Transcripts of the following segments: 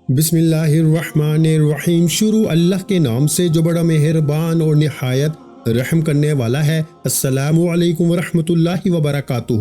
بسم اللہ الرحمن الرحیم۔ شروع اللہ کے نام سے جو بڑا مہربان اور نہایت رحم کرنے والا ہے۔ السلام علیکم ورحمۃ اللہ وبرکاتہ۔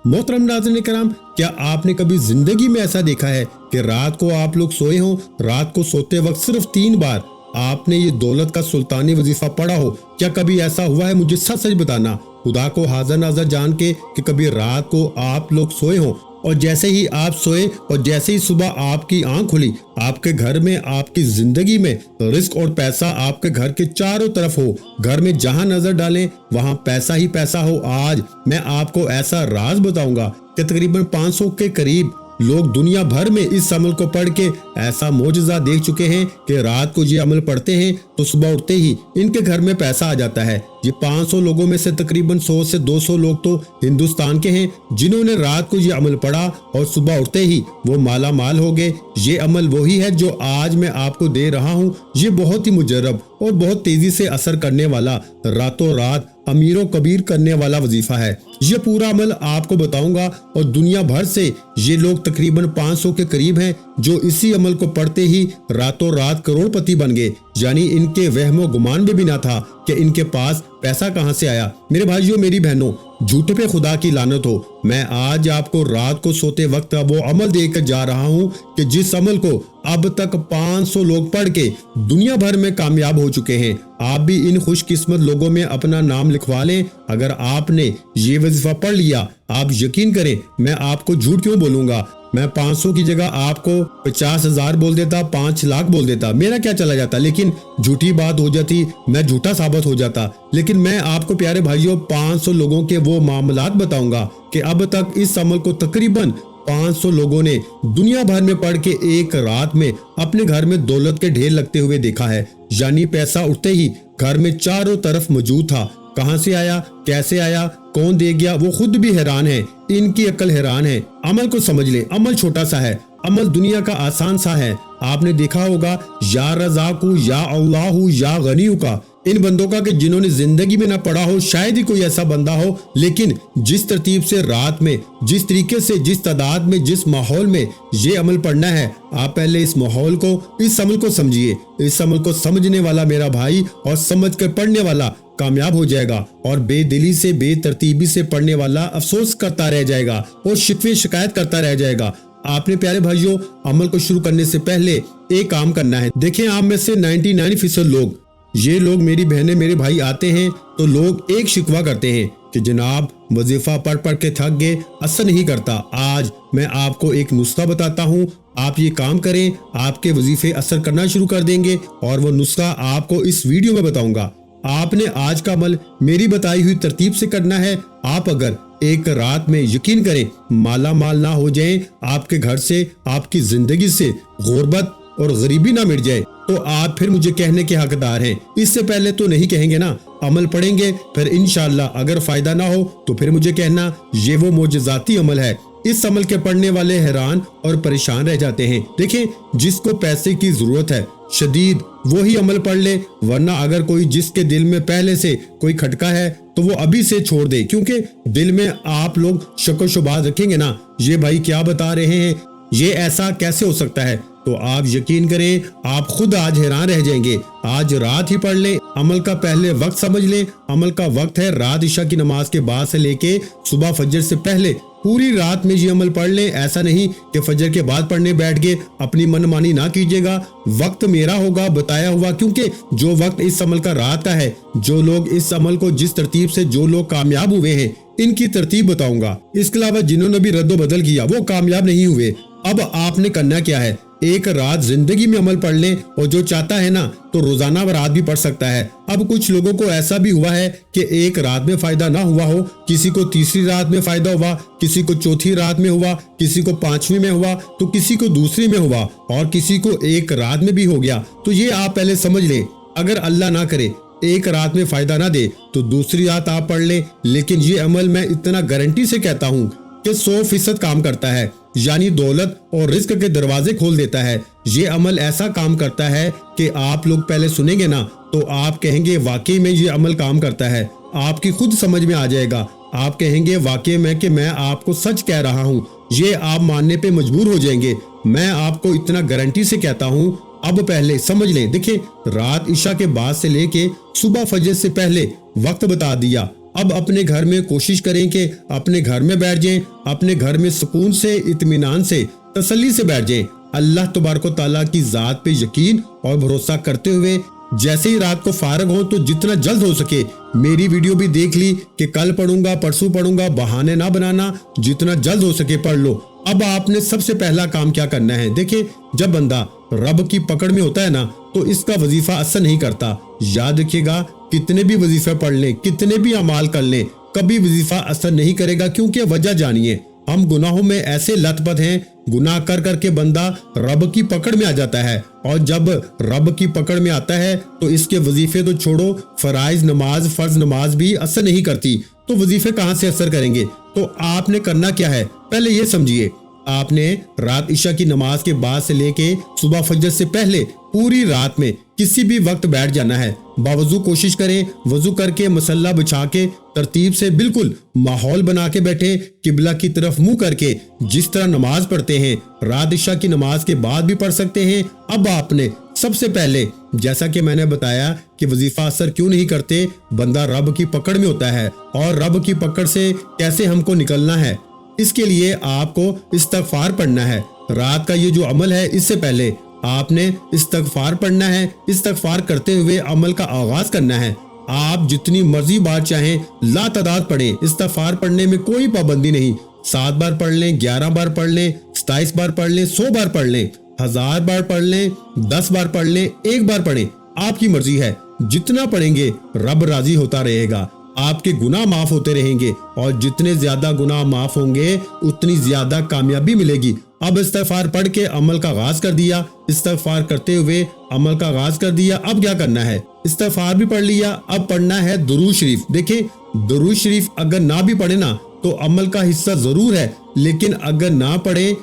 محترم ناظرین کرام، کیا آپ نے کبھی زندگی میں ایسا دیکھا ہے کہ رات کو آپ لوگ سوئے ہوں، رات کو سوتے وقت صرف 3 بار آپ نے یہ دولت کا سلطانی وظیفہ پڑھا ہو؟ کیا کبھی ایسا ہوا ہے؟ مجھے سچ سچ بتانا، خدا کو حاضر ناظر جان کے، کہ کبھی رات کو آپ لوگ سوئے ہوں اور جیسے ہی آپ سوئے اور جیسے ہی صبح آپ کی آنکھ کھلی، آپ کے گھر میں، آپ کی زندگی میں رزق اور پیسہ آپ کے گھر کے چاروں طرف ہو، گھر میں جہاں نظر ڈالیں وہاں پیسہ ہی پیسہ ہو؟ آج میں آپ کو ایسا راز بتاؤں گا کہ تقریباً 500 کے قریب لوگ دنیا بھر میں اس عمل کو پڑھ کے ایسا معجزہ دیکھ چکے ہیں کہ رات کو یہ عمل پڑھتے ہیں تو صبح اٹھتے ہی ان کے گھر میں پیسہ آ جاتا ہے۔ یہ 500 لوگوں میں سے تقریباً 100 سے 200 لوگ تو ہندوستان کے ہیں جنہوں نے رات کو یہ عمل پڑھا اور صبح اٹھتے ہی وہ مالا مال ہو گئے۔ یہ عمل وہی ہے جو آج میں آپ کو دے رہا ہوں۔ یہ بہت ہی مجرب اور بہت تیزی سے اثر کرنے والا، راتوں رات امیر و کبیر کرنے والا وظیفہ ہے۔ یہ پورا عمل آپ کو بتاؤں گا اور دنیا بھر سے یہ لوگ تقریباً 500 کے قریب ہیں جو اسی عمل کو پڑھتے ہی راتوں رات کروڑ پتی بن گئے۔ یعنی ان کے وہم و گمان میں بھی نہ تھا کہ ان کے پاس پیسہ کہاں سے آیا۔ میرے بھائیوں، میری بہنوں، جھوٹے پہ خدا کی لعنت ہو۔ میں آج آپ کو رات کو سوتے وقت وہ عمل دے کر جا رہا ہوں کہ جس عمل کو اب تک 500 لوگ پڑھ کے دنیا بھر میں کامیاب ہو چکے ہیں۔ آپ بھی ان خوش قسمت لوگوں میں اپنا نام لکھوا لیں۔ اگر آپ نے یہ وظیفہ پڑھ لیا، آپ یقین کریں میں آپ کو جھوٹ کیوں بولوں گا؟ میں 500 کی جگہ آپ کو 50,000 بول دیتا، 5 لاکھ بول دیتا، میرا کیا چلا جاتا؟ لیکن جھوٹی بات ہو جاتی، میں جھوٹا ثابت ہو جاتا۔ لیکن میں آپ کو پیارے بھائیوں 500 لوگوں کے وہ معاملات بتاؤں گا کہ اب تک اس عمل کو تقریباً 500 لوگوں نے دنیا بھر میں پڑھ کے ایک رات میں اپنے گھر میں دولت کے ڈھیر لگتے ہوئے دیکھا ہے۔ یعنی پیسہ اٹھتے ہی گھر میں چاروں طرف موجود تھا۔ کہاں سے آیا، کیسے آیا، کون دے گیا، وہ خود بھی حیران ہے، ان کی عقل حیران ہے۔ عمل کو سمجھ لیں، عمل چھوٹا سا ہے، عمل دنیا کا آسان سا ہے۔ آپ نے دیکھا ہوگا یا رزاق یا اللہ یا غنی کا، ان بندوں کا کہ جنہوں نے زندگی میں نہ پڑھا ہو، شاید ہی کوئی ایسا بندہ ہو، لیکن جس ترتیب سے رات میں، جس طریقے سے، جس تعداد میں، جس ماحول میں یہ عمل پڑھنا ہے، آپ پہلے اس ماحول کو، اس عمل کو سمجھیے۔ اس عمل کو سمجھنے والا میرا بھائی اور سمجھ کر پڑھنے والا کامیاب ہو جائے گا، اور بے دلی سے، بے ترتیبی سے پڑھنے والا افسوس کرتا رہ جائے گا اور شکوے شکایت کرتا رہ جائے گا۔ آپ نے پیارے بھائیوں عمل کو شروع کرنے سے پہلے ایک کام کرنا ہے۔ دیکھیں، آپ میں سے 99% لوگ، یہ لوگ میری بہنیں، میرے بھائی آتے ہیں تو لوگ ایک شکوہ کرتے ہیں کہ جناب وظیفہ پڑھ پڑھ کے تھک گئے، اثر نہیں کرتا۔ آج میں آپ کو ایک نسخہ بتاتا ہوں، آپ یہ کام کریں، آپ کے وظیفے اثر کرنا شروع کر دیں گے، اور وہ نسخہ آپ کو اس ویڈیو میں بتاؤں گا۔ آپ نے آج کا عمل میری بتائی ہوئی ترتیب سے کرنا ہے۔ آپ اگر ایک رات میں، یقین کریں، مالا مال نہ ہو جائیں، آپ کے گھر سے، آپ کی زندگی سے غربت اور غریبی نہ مٹ جائے، تو آپ پھر مجھے کہنے کے حقدار ہیں۔ اس سے پہلے تو نہیں کہیں گے نا، عمل پڑھیں گے، پھر انشاءاللہ اگر فائدہ نہ ہو تو پھر مجھے کہنا یہ وہ معجزاتی عمل ہے۔ اس عمل کے پڑھنے والے حیران اور پریشان رہ جاتے ہیں۔ دیکھیں، جس کو پیسے کی ضرورت ہے شدید، وہی عمل پڑھ لے، ورنہ اگر کوئی جس کے دل میں پہلے سے کوئی کھٹکا ہے تو وہ ابھی سے چھوڑ دے، کیونکہ دل میں آپ لوگ شک و شبہات رکھیں گے نا، یہ بھائی کیا بتا رہے ہیں، یہ ایسا کیسے ہو سکتا ہے، تو آپ یقین کریں آپ خود آج حیران رہ جائیں گے۔ آج رات ہی پڑھ لیں، عمل کا پہلے وقت سمجھ لیں۔ عمل کا وقت ہے رات عشاء کی نماز کے بعد سے لے کے صبح فجر سے پہلے، پوری رات میں یہ عمل پڑھ لیں۔ ایسا نہیں کہ فجر کے بعد پڑھنے بیٹھ گئے، اپنی من مانی نہ کیجیے گا، وقت میرا ہوگا بتایا ہوا، کیونکہ جو وقت اس عمل کا رات کا ہے، جو لوگ اس عمل کو جس ترتیب سے جو لوگ کامیاب ہوئے ہیں ان کی ترتیب بتاؤں گا۔ اس کے علاوہ جنہوں نے بھی رد و بدل کیا وہ کامیاب نہیں ہوئے۔ اب آپ نے کرنا کیا ہے، ایک رات زندگی میں عمل پڑھ لیں، اور جو چاہتا ہے نا تو روزانہ رات بھی پڑھ سکتا ہے۔ اب کچھ لوگوں کو ایسا بھی ہوا ہے کہ ایک رات میں فائدہ نہ ہوا ہو، کسی کو تیسری رات میں فائدہ ہوا، کسی کو چوتھی رات میں ہوا، کسی کو 5ویں میں ہوا، تو کسی کو دوسری میں ہوا، اور کسی کو ایک رات میں بھی ہو گیا۔ تو یہ آپ پہلے سمجھ لیں، اگر اللہ نہ کرے ایک رات میں فائدہ نہ دے تو دوسری رات آپ پڑھ لیں، لیکن یہ عمل میں اتنا گارنٹی سے کہتا ہوں کہ 100% کام کرتا ہے، یعنی دولت اور رزق کے دروازے کھول دیتا ہے۔ یہ عمل ایسا کام کرتا ہے کہ آپ لوگ پہلے سنیں گے نا تو آپ کہیں گے واقعی میں یہ عمل کام کرتا ہے، آپ کی خود سمجھ میں آ جائے گا، آپ کہیں گے واقعی میں کہ میں آپ کو سچ کہہ رہا ہوں، یہ آپ ماننے پہ مجبور ہو جائیں گے۔ میں آپ کو اتنا گارنٹی سے کہتا ہوں، اب پہلے سمجھ لیں۔ دیکھیں، رات عشاء کے بعد سے لے کے صبح فجر سے پہلے وقت بتا دیا۔ اب اپنے گھر میں کوشش کریں کہ اپنے گھر میں بیٹھ جائیں، اپنے گھر میں سکون سے، اطمینان سے، تسلی سے بیٹھ جائیں، اللہ تبارک و تعالیٰ کی ذات پہ یقین اور بھروسہ کرتے ہوئے جیسے ہی رات کو فارغ ہوں تو جتنا جلد ہو سکے میری ویڈیو بھی دیکھ لی کہ کل پڑھوں گا، پرسوں پڑھوں گا، بہانے نہ بنانا، جتنا جلد ہو سکے پڑھ لو۔ اب آپ نے سب سے پہلا کام کیا کرنا ہے؟ دیکھیں، جب بندہ رب کی پکڑ میں ہوتا ہے نا تو اس کا وظیفہ اثر نہیں کرتا۔ یاد رکھیے گا، کتنے بھی وظیفے پڑھ لیں، کتنے بھی اعمال کر لیں، کبھی وظیفہ اثر نہیں کرے گا، کیونکہ وجہ جانیے، ہم گناہوں میں ایسے لت پت ہیں، گناہ کر کر کے بندہ رب کی پکڑ میں آ جاتا ہے، اور جب رب کی پکڑ میں آتا ہے تو اس کے وظیفے تو چھوڑو، فرائض نماز، فرض نماز بھی اثر نہیں کرتی، تو وظیفے کہاں سے اثر کریں گے؟ تو آپ نے کرنا کیا ہے؟ پہلے یہ سمجھیے، آپ نے رات عشاء کی نماز کے بعد سے لے کے صبح فجر سے پہلے پوری رات میں کسی بھی وقت بیٹھ جانا ہے۔ باوضو کوشش کریں، وضو کر کے مصلی بچھا کے ترتیب سے بالکل ماحول بنا کے بیٹھے، قبلہ کی طرف منہ کر کے، جس طرح نماز پڑھتے ہیں رات عشاء کی نماز کے بعد بھی پڑھ سکتے ہیں۔ اب آپ نے سب سے پہلے، جیسا کہ میں نے بتایا کہ وظیفہ اثر کیوں نہیں کرتے، بندہ رب کی پکڑ میں ہوتا ہے، اور رب کی پکڑ سے کیسے ہم کو نکلنا ہے، اس کے لیے آپ کو استغفار پڑھنا ہے۔ رات کا یہ جو عمل ہے، اس سے پہلے آپ نے استغفار پڑھنا ہے۔ استغفار کرتے ہوئے عمل کا آغاز کرنا ہے۔ آپ جتنی مرضی بار چاہیں لا تعداد پڑھیں، استغفار پڑھنے میں کوئی پابندی نہیں، 7 بار پڑھ لیں، 11 بار پڑھ لیں، 27 بار پڑھ لیں، 100 بار پڑھ لیں، 1000 بار پڑھ لیں، 10 بار پڑھ لیں، 1 بار پڑھیں، آپ کی مرضی ہے۔ جتنا پڑھیں گے رب راضی ہوتا رہے گا، آپ کے گناہ معاف ہوتے رہیں گے، اور جتنے زیادہ گناہ معاف ہوں گے اتنی زیادہ کامیابی ملے گی۔ اب استغفار پڑھ کے عمل کا آغاز کر دیا، استغفار کرتے ہوئے عمل کا آغاز کر دیا۔ اب کیا کرنا ہے؟ استغفار بھی پڑھ لیا، اب پڑھنا ہے درود شریف۔ دیکھیں، درود شریف اگر نہ بھی پڑھے نا تو عمل کا حصہ ضرور ہے، لیکن اگر نہ پڑھے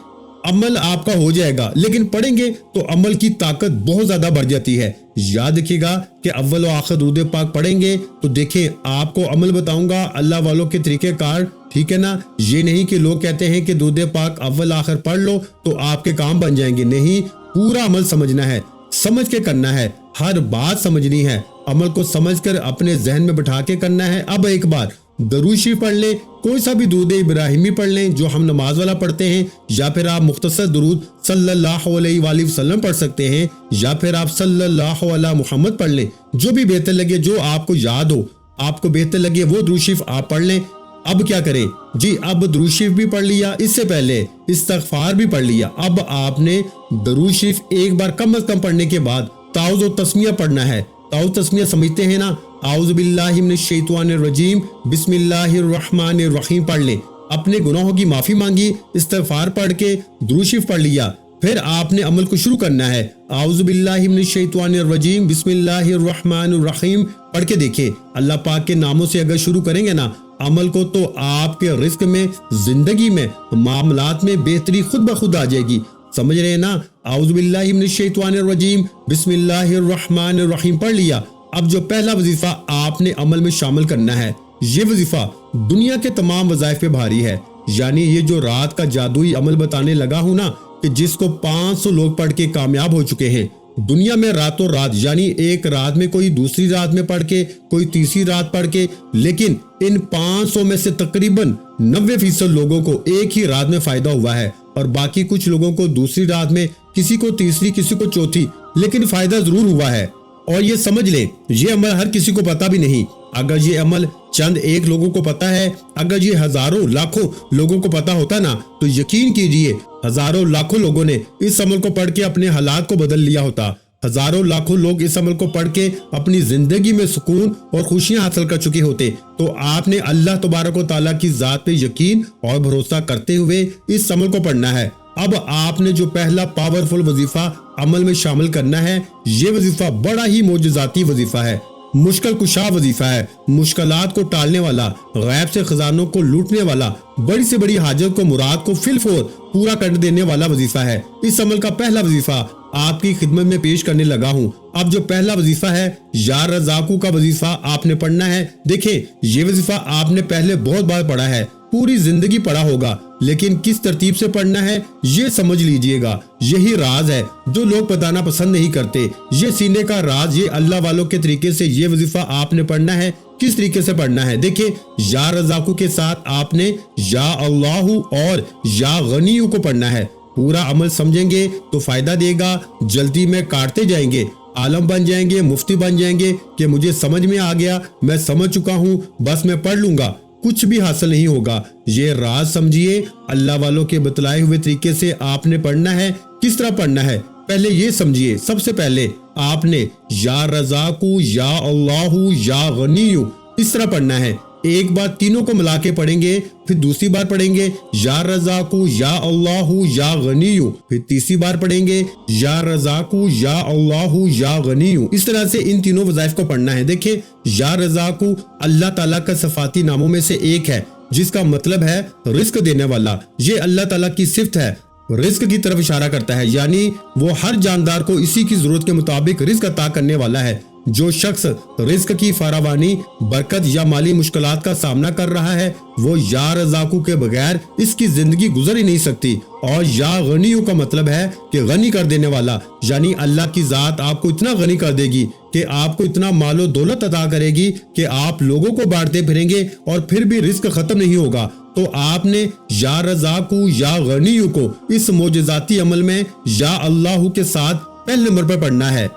عمل آپ کا ہو جائے گا، لیکن پڑھیں گے تو عمل کی طاقت بہت زیادہ بڑھ جاتی ہے۔ یاد رکھیے گا کہ اول و آخر درود پاک پڑھیں گے تو دیکھیں، آپ کو عمل بتاؤں گا اللہ والوں کے طریقہ کار، ٹھیک ہے نا؟ یہ نہیں کہ لوگ کہتے ہیں کہ درود پاک اول آخر پڑھ لو تو آپ کے کام بن جائیں گے، نہیں، پورا عمل سمجھنا ہے، سمجھ کے کرنا ہے، ہر بات سمجھنی ہے، عمل کو سمجھ کر اپنے ذہن میں بٹھا کے کرنا ہے۔ اب ایک بار درود شریف پڑھ لیں، کوئی سا بھی درود ابراہیمی پڑھ لیں جو ہم نماز والا پڑھتے ہیں، یا پھر آپ مختصر درود صلی اللہ علیہ وآلہ وسلم پڑھ سکتے ہیں، یا پھر آپ صلی اللہ علیہ محمد پڑھ لیں، جو بھی بہتر لگے، جو آپ کو یاد ہو، آپ کو بہتر لگے وہ درود شریف آپ پڑھ لیں۔ اب کیا کریں جی؟ اب درود شریف بھی پڑھ لیا، اس سے پہلے استغفار بھی پڑھ لیا۔ اب آپ نے درود شریف ایک بار کم از کم پڑھنے کے بعد تعوذ و تسمیہ پڑھنا ہے۔ تعوذ تسمیہ سمجھتے ہیں نا؟ اعوذ باللہ من الشیطان الرجیم، بسم اللہ الرحمن الرحیم پڑھ لیں، اپنے گناہوں کی معافی مانگی، استغفار پڑھ کے درود شریف پڑھ لیا، پھر آپ نے عمل کو شروع کرنا ہے۔ اعوذ باللہ من الشیطان الرجیم، بسم اللہ الرحمن الرحیم پڑھ کے دیکھیں، اللہ پاک کے ناموں سے اگر شروع کریں گے نا عمل کو تو آپ کے رزق میں، زندگی میں، معاملات میں بہتری خود بخود آ جائے گی۔ سمجھ رہے ہیں نا؟ اعوذ باللہ من الشیطان الرجیم، بسم اللہ الرحمن الرحیم پڑھ لیا۔ اب جو پہلا وظیفہ آپ نے عمل میں شامل کرنا ہے، یہ وظیفہ دنیا کے تمام وظائف پہ بھاری ہے، یعنی یہ جو رات کا جادوئی عمل بتانے لگا ہوں نا، کہ جس کو 500 لوگ پڑھ کے کامیاب ہو چکے ہیں دنیا میں راتوں رات، یعنی ایک رات میں کوئی دوسری رات میں پڑھ کے، کوئی تیسری رات پڑھ کے، لیکن ان 500 میں سے تقریباً 90% لوگوں کو ایک ہی رات میں فائدہ ہوا ہے، اور باقی کچھ لوگوں کو دوسری رات میں، کسی کو تیسری، کسی کو چوتھی، لیکن فائدہ ضرور ہوا ہے۔ اور یہ سمجھ لیں، یہ عمل ہر کسی کو پتا بھی نہیں۔ اگر یہ عمل چند ایک لوگوں کو پتا ہے، اگر یہ ہزاروں لاکھوں لوگوں کو پتا ہوتا نا تو یقین کیجئے ہزاروں لاکھوں لوگوں نے اس عمل کو پڑھ کے اپنے حالات کو بدل لیا ہوتا، ہزاروں لاکھوں لوگ اس عمل کو پڑھ کے اپنی زندگی میں سکون اور خوشیاں حاصل کر چکے ہوتے۔ تو آپ نے اللہ تبارک و تعالیٰ کی ذات پہ یقین اور بھروسہ کرتے ہوئے اس عمل کو پڑھنا ہے۔ اب آپ نے جو پہلا پاورفل وظیفہ عمل میں شامل کرنا ہے، یہ وظیفہ بڑا ہی معجزاتی وظیفہ ہے، مشکل کشا وظیفہ ہے، مشکلات کو ٹالنے والا، غیب سے خزانوں کو لوٹنے والا، بڑی سے بڑی حاجت کو، مراد کو فی الفور پورا کر دینے والا وظیفہ ہے۔ اس عمل کا پہلا وظیفہ آپ کی خدمت میں پیش کرنے لگا ہوں۔ اب جو پہلا وظیفہ ہے، یا رزاقو کا وظیفہ آپ نے پڑھنا ہے۔ دیکھیں، یہ وظیفہ آپ نے پہلے بہت بار پڑھا ہے، پوری زندگی پڑھا ہوگا، لیکن کس ترتیب سے پڑھنا ہے یہ سمجھ لیجئے گا۔ یہی راز ہے جو لوگ بتانا پسند نہیں کرتے۔ یہ سینے کا راز، یہ اللہ والوں کے طریقے سے یہ وظیفہ آپ نے پڑھنا ہے۔ کس طریقے سے پڑھنا ہے؟ دیکھیں، یا رزاقو کے ساتھ آپ نے یا اللہ اور یا غنیو کو پڑھنا ہے۔ پورا عمل سمجھیں گے تو فائدہ دے گا۔ جلدی میں کاٹتے جائیں گے، عالم بن جائیں گے، مفتی بن جائیں گے کہ مجھے سمجھ میں آ گیا، میں سمجھ چکا ہوں، بس میں پڑھ لوں گا، کچھ بھی حاصل نہیں ہوگا۔ یہ راز سمجھیے، اللہ والوں کے بتلائے ہوئے طریقے سے آپ نے پڑھنا ہے۔ کس طرح پڑھنا ہے پہلے یہ سمجھیے۔ سب سے پہلے آپ نے یا رزاقو یا اللہ یا غنیو اس طرح پڑھنا ہے۔ ایک بار تینوں کو ملا کے پڑھیں گے، پھر دوسری بار پڑھیں گے یا رزاقو یا اللہ یا غنیو، پھر تیسری بار پڑھیں گے یا رزاقو یا اللہ یا غنیو۔ اس طرح سے ان تینوں وظائف کو پڑھنا ہے۔ دیکھیں، یا رزاقو اللہ تعالیٰ کا صفاتی ناموں میں سے ایک ہے، جس کا مطلب ہے رزق دینے والا۔ یہ اللہ تعالیٰ کی صفت ہے، رزق کی طرف اشارہ کرتا ہے، یعنی وہ ہر جاندار کو اسی کی ضرورت کے مطابق رزق عطا کرنے والا ہے۔ جو شخص رزق کی فراوانی، برکت یا مالی مشکلات کا سامنا کر رہا ہے، وہ یا رزاقو کے بغیر اس کی زندگی گزر ہی نہیں سکتی۔ اور یا غنیو کا مطلب ہے کہ غنی کر دینے والا، یعنی اللہ کی ذات آپ کو اتنا غنی کر دے گی کہ آپ کو اتنا مال و دولت عطا کرے گی کہ آپ لوگوں کو بانٹتے پھریں گے اور پھر بھی رزق ختم نہیں ہوگا۔ تو آپ نے یا رزاقو یا غنیو کو اس معجزاتی عمل میں یا اللہ کے ساتھ پہلے نمبر پر پڑھنا ہے۔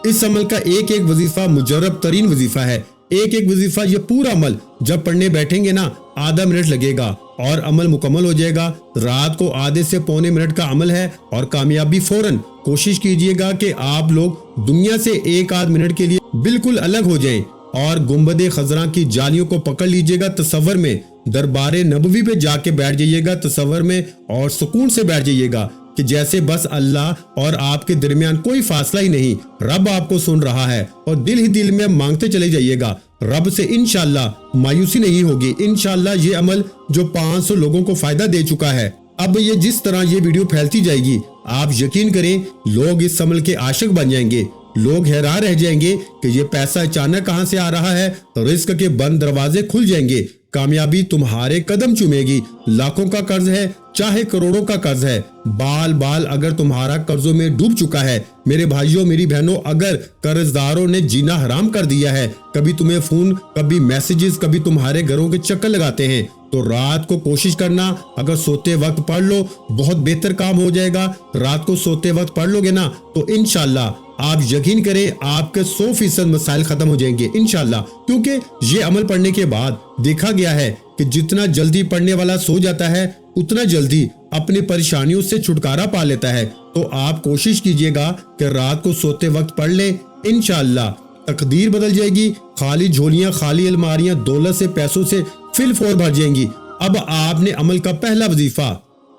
اس عمل کا ایک ایک وظیفہ مجرب ترین وظیفہ ہے۔ ایک ایک وظیفہ، یہ پورا عمل جب پڑھنے بیٹھیں گے نا، آدھا منٹ لگے گا اور عمل مکمل ہو جائے گا۔ رات کو آدھے سے پونے منٹ کا عمل ہے اور کامیابی فوراً۔ کوشش کیجئے گا کہ آپ لوگ دنیا سے ایک آدھ منٹ کے لیے بالکل الگ ہو جائیں اور گنبد خضراء کی جالیوں کو پکڑ لیجئے گا تصور میں، دربار نبوی پہ جا کے بیٹھ جائیے گا تصور میں، اور سکون سے بیٹھ جائیے گا کہ جیسے بس اللہ اور آپ کے درمیان کوئی فاصلہ ہی نہیں، رب آپ کو سن رہا ہے، اور دل ہی دل میں مانگتے چلے جائیے گا رب سے۔ انشاءاللہ مایوسی نہیں ہوگی۔ انشاءاللہ یہ عمل جو 500 لوگوں کو فائدہ دے چکا ہے، اب یہ جس طرح یہ ویڈیو پھیلتی جائے گی، آپ یقین کریں لوگ اس عمل کے عاشق بن جائیں گے۔ لوگ حیران رہ جائیں گے کہ یہ پیسہ اچانک کہاں سے آ رہا ہے۔ رزق کے بند دروازے کھل جائیں گے، کامیابی تمہارے قدم چومے گی۔ لاکھوں کا قرض ہے چاہے کروڑوں کا قرض ہے، بال بال اگر تمہارا قرضوں میں ڈوب چکا ہے، میرے بھائیوں میری بہنوں، اگر قرض داروں نے جینا حرام کر دیا ہے، کبھی تمہیں فون، کبھی میسیجز، کبھی تمہارے گھروں کے چکر لگاتے ہیں، تو رات کو کوشش کرنا، اگر سوتے وقت پڑھ لو بہت بہتر کام ہو جائے گا۔ رات کو سوتے وقت پڑھ لو گے نا تو انشاءاللہ آپ یقین کریں آپ کے 100% مسائل ختم ہو جائیں گے انشاءاللہ، کیونکہ یہ عمل پڑھنے کے بعد دیکھا گیا ہے کہ جتنا جلدی پڑھنے والا سو جاتا ہے اتنا جلدی اپنی پریشانیوں سے چھٹکارا پا لیتا ہے۔ تو آپ کوشش کیجئے گا کہ رات کو سوتے وقت پڑھ لیں، انشاءاللہ تقدیر بدل جائے گی، خالی جھولیاں، خالی الماریاں دولت سے، پیسوں سے فل فور بھر جائیں گی۔ اب آپ نے عمل کا پہلا وظیفہ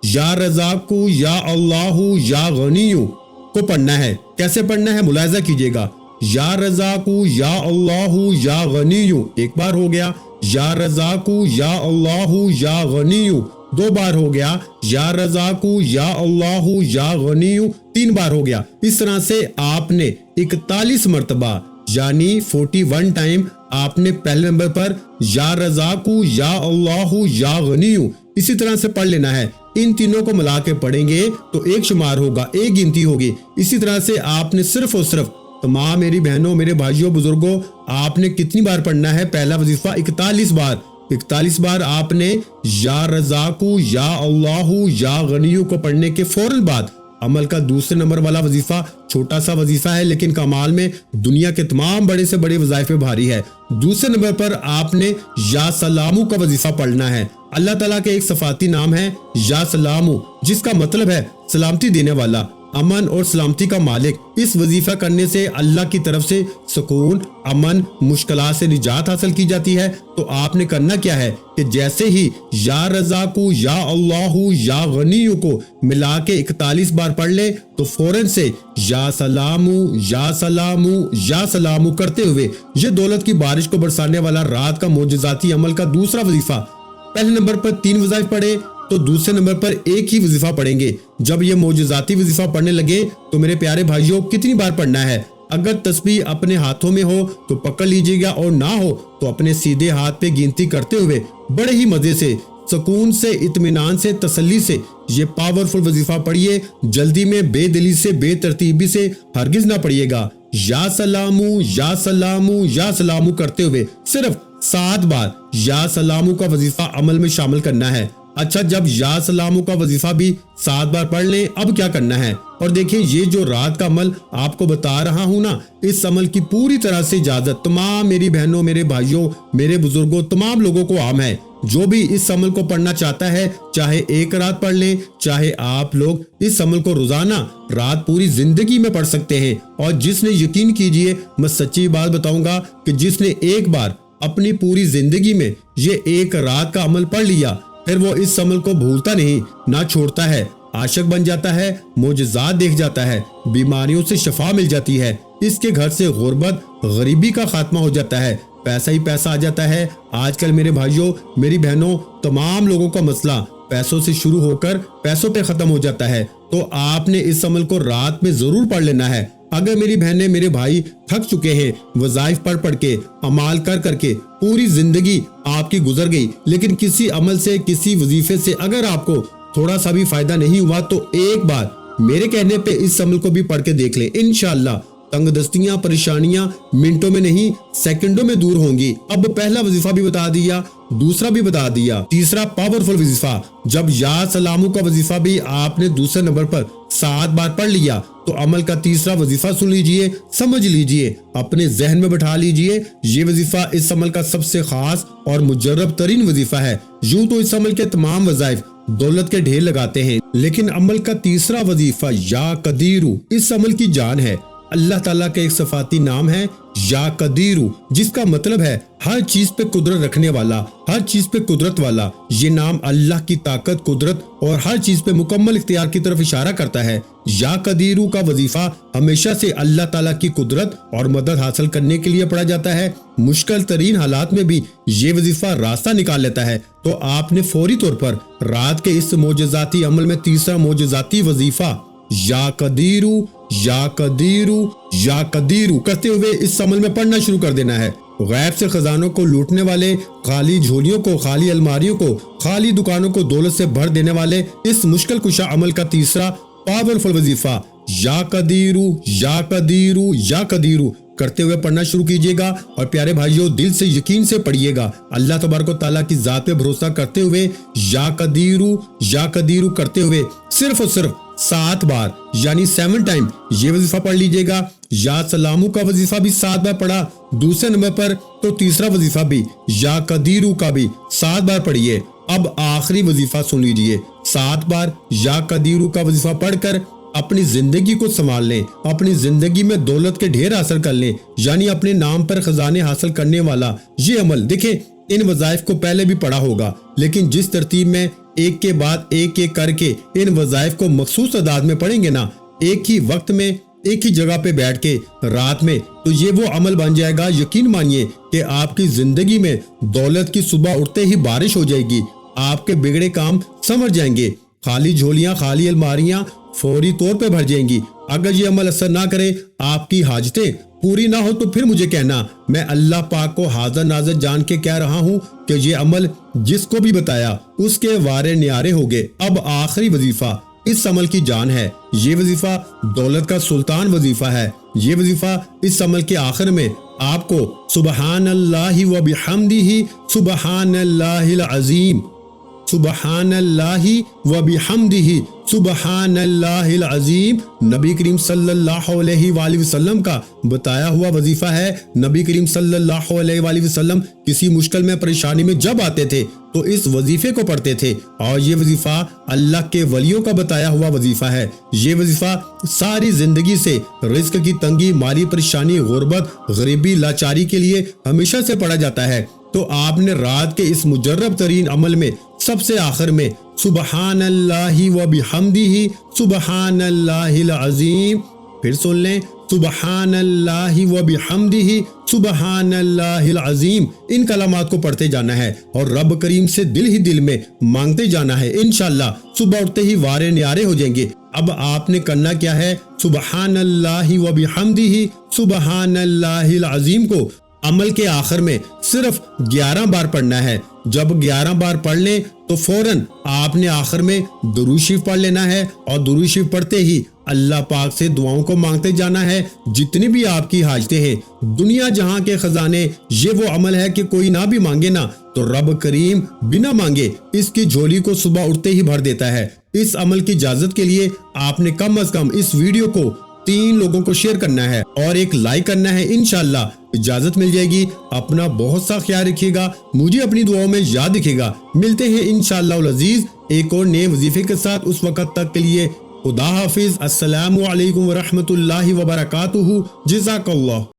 یا رزاقو یا اللہ یا غنیو کو پڑھنا ہے۔ کیسے پڑھنا ہے ملاحظہ کیجئے گا۔ یا رزاقو یا اللہ یا غنیو ایک بار ہو گیا، یا رزاقو یا اللہ یا غنیو 2 بار ہو گیا، یا رزاقو یا اللہ یا غنیو 3 بار ہو گیا۔ اس طرح سے آپ نے 41 مرتبہ یعنی 41 ٹائم آپ نے پہلے نمبر پر یا رزاقو یا اللہ یا غنیو اسی طرح سے پڑھ لینا ہے۔ ان تینوں کو ملا کے پڑھیں گے تو ایک شمار ہوگا، ایک گنتی ہوگی۔ اسی طرح سے آپ نے صرف اور صرف تمام میری بہنوں، میرے بھائیوں، بزرگوں، آپ نے کتنی بار پڑھنا ہے پہلا وظیفہ؟ 41 بار۔ 41 بار آپ نے یا رزاقو یا اللہ یا غنیو کو پڑھنے کے فوراً بعد عمل کا دوسرے نمبر والا وظیفہ چھوٹا سا وظیفہ ہے لیکن کمال میں دنیا کے تمام بڑے سے بڑے وظائف پہ بھاری ہے۔ دوسرے نمبر پر آپ نے یا سلامو کا وظیفہ پڑھنا ہے۔ اللہ تعالیٰ کے ایک صفاتی نام ہے یا سلامو، جس کا مطلب ہے سلامتی دینے والا، امن اور سلامتی کا مالک۔ اس وظیفہ کرنے سے اللہ کی طرف سے سکون، امن، مشکلات سے نجات حاصل کی جاتی ہے۔ تو آپ نے کرنا کیا ہے کہ جیسے ہی یا رزاقو یا اللہ یا غنیو کو ملا کے 41 بار پڑھ لے تو فوراً سے یا سلامو یا سلامو یا سلامو کرتے ہوئے یہ دولت کی بارش کو برسانے والا رات کا معجزاتی عمل کا دوسرا وظیفہ، پہلے نمبر پر 3 وظائف پڑھے تو دوسرے نمبر پر ایک ہی وظیفہ پڑھیں گے۔ جب یہ معجزاتی وظیفہ پڑھنے لگے تو میرے پیارے بھائیوں کتنی بار پڑھنا ہے؟ اگر تسبیح اپنے ہاتھوں میں ہو تو پکڑ لیجئے گا، اور نہ ہو تو اپنے سیدھے ہاتھ پہ گنتی کرتے ہوئے بڑے ہی مزے سے سکون سے، اطمینان سے، تسلی سے یہ پاورفل وظیفہ پڑھیے۔ جلدی میں، بے دلی سے، بے ترتیبی سے ہرگز نہ پڑھیے گا۔ یا سلامو یا سلامو یا سلامو کرتے ہوئے صرف 7 بار یا سلامو کا وظیفہ عمل میں شامل کرنا ہے۔ اچھا، جب یا سلامو کا وظیفہ بھی 7 بار پڑھ لیں، اب کیا کرنا ہے؟ اور دیکھیں، یہ جو رات کا عمل آپ کو بتا رہا ہوں نا، اس عمل کی پوری طرح سے اجازت تمام میری بہنوں، میرے بھائیوں، میرے بزرگوں، تمام لوگوں کو عام ہے۔ جو بھی اس عمل کو پڑھنا چاہتا ہے، چاہے ایک رات پڑھ لیں، چاہے آپ لوگ اس عمل کو روزانہ رات پوری زندگی میں پڑھ سکتے ہیں۔ اور جس نے، یقین کیجئے، میں سچی بات بتاؤں گا کہ جس نے ایک بار اپنی پوری زندگی میں یہ ایک رات کا عمل پڑھ لیا، پھر وہ اس عمل کو بھولتا نہیں، نہ چھوڑتا ہے، عاشق بن جاتا ہے، معجزات دیکھ جاتا ہے، بیماریوں سے شفا مل جاتی ہے، اس کے گھر سے غربت، غریبی کا خاتمہ ہو جاتا ہے، پیسہ ہی پیسہ آ جاتا ہے۔ آج کل میرے بھائیوں، میری بہنوں، تمام لوگوں کا مسئلہ پیسوں سے شروع ہو کر پیسوں پہ ختم ہو جاتا ہے۔ تو آپ نے اس عمل کو رات میں ضرور پڑھ لینا ہے۔ اگر میری بہنیں، میرے بھائی تھک چکے ہیں، وظائف پڑھ کے، اعمال کر کے پوری زندگی آپ کی گزر گئی، لیکن کسی عمل سے، کسی وظیفے سے اگر آپ کو تھوڑا سا بھی فائدہ نہیں ہوا، تو ایک بار میرے کہنے پہ اس عمل کو بھی پڑھ کے دیکھ لیں۔ انشاءاللہ تنگ دستیاں، پریشانیاں منٹوں میں نہیں، سیکنڈوں میں دور ہوں گی۔ اب پہلا وظیفہ بھی بتا دیا، دوسرا بھی بتا دیا، تیسرا پاورفل وظیفہ، جب یا سلامو کا وظیفہ بھی آپ نے دوسرے نمبر پر 7 بار پڑھ لیا، تو عمل کا تیسرا وظیفہ سن لیجئے، سمجھ لیجئے، اپنے ذہن میں بٹھا لیجئے۔ یہ وظیفہ اس عمل کا سب سے خاص اور مجرب ترین وظیفہ ہے۔ یوں تو اس عمل کے تمام وظائف دولت کے ڈھیر لگاتے ہیں، لیکن عمل کا تیسرا وظیفہ یا قدیرو اس عمل کی جان ہے۔ اللہ تعالیٰ کا ایک صفاتی نام ہے یا قدیرو، جس کا مطلب ہے ہر چیز پہ قدرت رکھنے والا، ہر چیز پہ قدرت والا۔ یہ نام اللہ کی طاقت، قدرت اور ہر چیز پہ مکمل اختیار کی طرف اشارہ کرتا ہے۔ یا قدیرو کا وظیفہ ہمیشہ سے اللہ تعالیٰ کی قدرت اور مدد حاصل کرنے کے لیے پڑھا جاتا ہے۔ مشکل ترین حالات میں بھی یہ وظیفہ راستہ نکال لیتا ہے۔ تو آپ نے فوری طور پر رات کے اس معجزاتی عمل میں تیسرا معجزاتی وظیفہ یا قدیرو یا قدیرو یا قدیرو کرتے ہوئے اس عمل میں پڑھنا شروع کر دینا ہے۔ غیب سے خزانوں کو لوٹنے والے، خالی جھولیوں کو، خالی الماریوں کو، خالی دکانوں کو دولت سے بھر دینے والے اس مشکل کشا عمل کا تیسرا پاورفل وظیفہ یا قدیرو یا قدیرو یا قدیرو کرتے ہوئے پڑھنا شروع کیجئے گا۔ اور پیارے بھائیوں، دل سے یقین سے پڑھیے گا، اللہ تبارک و تعالیٰ کی ذات پہ بھروسہ کرتے ہوئے یا قدیرو کرتے ہوئے صرف اور صرف 7 بار یعنی 7 ٹائم یہ وظیفہ پڑھ لیجئے گا۔ یا سلامو کا وظیفہ بھی 7 بار پڑھا دوسرے نمبر پر، تو تیسرا وظیفہ بھی یا قدیرو کا بھی 7 بار پڑھیے۔ اب آخری وظیفہ سن لیجئے، 7 بار یا قدیرو کا وظیفہ پڑھ کر اپنی زندگی کو سنبھال لیں، اپنی زندگی میں دولت کے ڈھیر حاصل کر لیں، یعنی اپنے نام پر خزانے حاصل کرنے والا یہ عمل۔ دیکھیں، ان وظائف کو پہلے بھی پڑھا ہوگا، لیکن جس ترتیب میں ایک کے بعد ایک ایک کر کے ان وظائف کو مخصوص تعداد میں پڑھیں گے نا، ایک ہی وقت میں، ایک ہی جگہ پہ بیٹھ کے رات میں، تو یہ وہ عمل بن جائے گا، یقین مانیے کہ آپ کی زندگی میں دولت کی صبح اٹھتے ہی بارش ہو جائے گی، آپ کے بگڑے کام سنور جائیں گے، خالی جھولیاں، خالی الماریاں فوری طور پہ بھر جائیں گی۔ اگر یہ عمل اثر نہ کرے، آپ کی حاجتیں پوری نہ ہو، تو پھر مجھے کہنا، میں اللہ پاک کو حاضر ناظر جان کے کہہ رہا ہوں کہ یہ عمل جس کو بھی بتایا اس کے وارے نیارے ہو گئے۔ اب آخری وظیفہ اس عمل کی جان ہے، یہ وظیفہ دولت کا سلطان وظیفہ ہے۔ یہ وظیفہ اس عمل کے آخر میں آپ کو سبحان اللہ و بحمدہ سبحان اللہ العظیم، سبحان اللہ و بحمدہ سبحان اللہ العظیم، نبی کریم صلی اللہ علیہ وآلہ وسلم کا بتایا ہوا وظیفہ ہے۔ نبی کریم صلی اللہ علیہ وآلہ وسلم کسی مشکل میں، پریشانی میں جب آتے تھے تو اس وظیفے کو پڑھتے تھے، اور یہ وظیفہ اللہ کے ولیوں کا بتایا ہوا وظیفہ ہے۔ یہ وظیفہ ساری زندگی سے رزق کی تنگی، مالی پریشانی، غربت، غریبی، لاچاری کے لیے ہمیشہ سے پڑھا جاتا ہے۔ تو آپ نے رات کے اس مجرب ترین عمل میں سب سے آخر میں سبحان اللہ و بحمدہ سبحان اللہ العظیم، پھر سن لیں، سبحان اللہ و بحمدہ سبحان اللہ العظیم، ان کلمات کو پڑھتے جانا ہے اور رب کریم سے دل ہی دل میں مانگتے جانا ہے۔ انشاءاللہ صبح اٹھتے ہی وارے نیارے ہو جائیں گے۔ اب آپ نے کرنا کیا ہے، سبحان اللہ و بحمدہ سبحان اللہ العظیم کو عمل کے آخر میں صرف 11 بار پڑھنا ہے۔ جب 11 بار پڑھ لیں تو فوراً آپ نے آخر میں درود شریف پڑھ لینا ہے، اور درود شریف پڑھتے ہی اللہ پاک سے دعاؤں کو مانگتے جانا ہے، جتنی بھی آپ کی حاجتیں ہیں۔ دنیا جہاں کے خزانے، یہ وہ عمل ہے کہ کوئی نہ بھی مانگے نا تو رب کریم بنا مانگے اس کی جھولی کو صبح اٹھتے ہی بھر دیتا ہے۔ اس عمل کی اجازت کے لیے آپ نے کم از کم اس ویڈیو کو 3 لوگوں کو شیئر کرنا ہے اور ایک لائک کرنا ہے، انشاءاللہ اجازت مل جائے گی۔ اپنا بہت سا خیال رکھیے گا، مجھے اپنی دعاؤں میں یاد رکھیے گا۔ ملتے ہیں انشاءاللہ العزیز ایک اور نئے وظیفے کے ساتھ، اس وقت تک کے لیے خدا حافظ۔ السلام علیکم ورحمۃ اللہ وبرکاتہ۔ جزاک اللہ۔